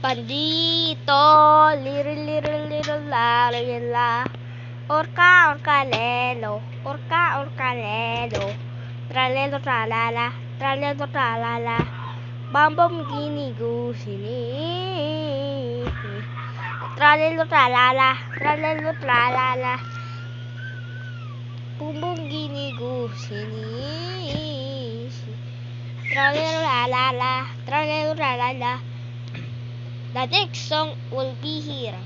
Pandito, little la, la. Orca, lelo. Orca, lelo. Tralelo, tralala. Tralelo, tralala. Bambam, gini, gusini. Tralelo, tralala. Tralelo, tralala. Bumbum, gini, gusini. Tralelo, tralala. Tralelo, tralala. The next song will be here.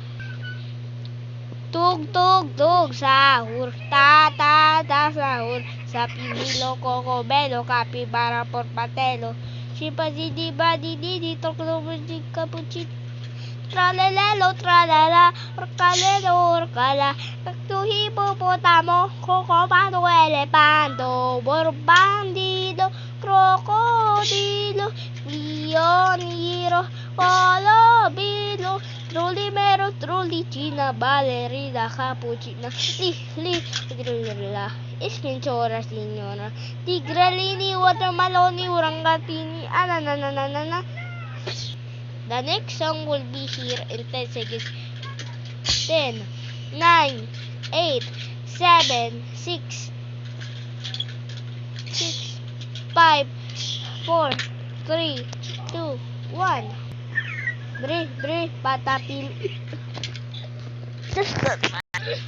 Tug, tug, tug, sahur, ta, ta, ta, sahur, sa pinilo, coco, bello, capibara, porpatelo, chipazidi, badidi, toclomudi, cappuccino, tralelelo, tralala, orcalelo, orcala, tu hipopotamo, cocopano, elefando, borbandido, crocodilo, leoniro, Polobilo, Trullimero, Trullicina, ballerina, cappuccina, Iskinchora, signora, Tigrellini, watermeloni, orangatini, ananananana. The next song will be here in 10 seconds. 10, 9, 8, 7, 6, 5, 4, 3, 2, 1. Bre, patapil.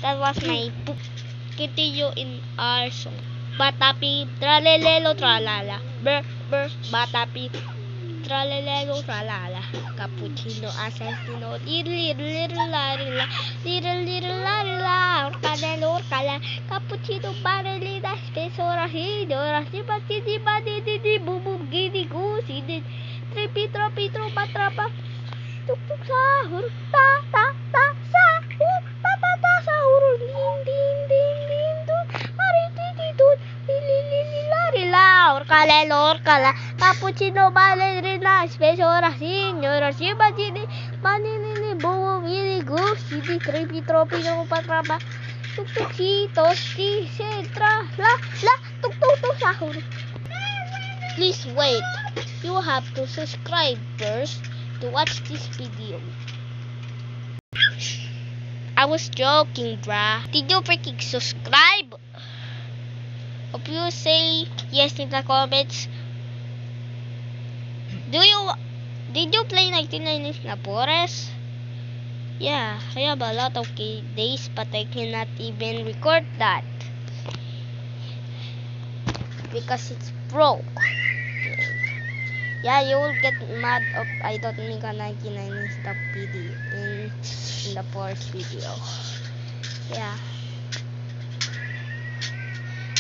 That was my book. Continue in our song. Batapi, tralelelo, tralala. Ber, batapi, tralelelo, tralala. Cappuccino, assassino, little, orcanelo, orcala. Cappuccino, barelina, spessora, hidora, sipatidi, badidi, bubum, gini, gusi, tripitro, patrapa. Tuk tuk sahur, ta sahur, ta sahur, din tu, hari titut, lila, orcala, cappuccino, ballerina, spessora, signora, sibajini, manini, bobo, vili, gusti, tripitro, patrapa, tuk tuk si, setra, la, tuk sahur. Please wait, you have to subscribe first to watch this video. I was joking, bruh. Did you freaking subscribe? Hope you say yes in the comments. Did you play 99 Napores? Yeah, I have a lot of days, but I cannot even record that because it's broke. Yeah, you will get mad if I don't make a 99 stuff video in the first video. Yeah.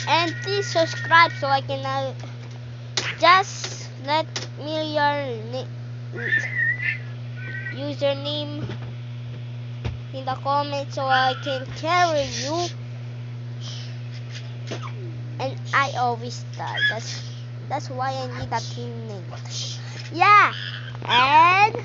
And please subscribe so I can just let me your username in the comments so I can carry you. And I always die. That's why I need a team name. Yeah, and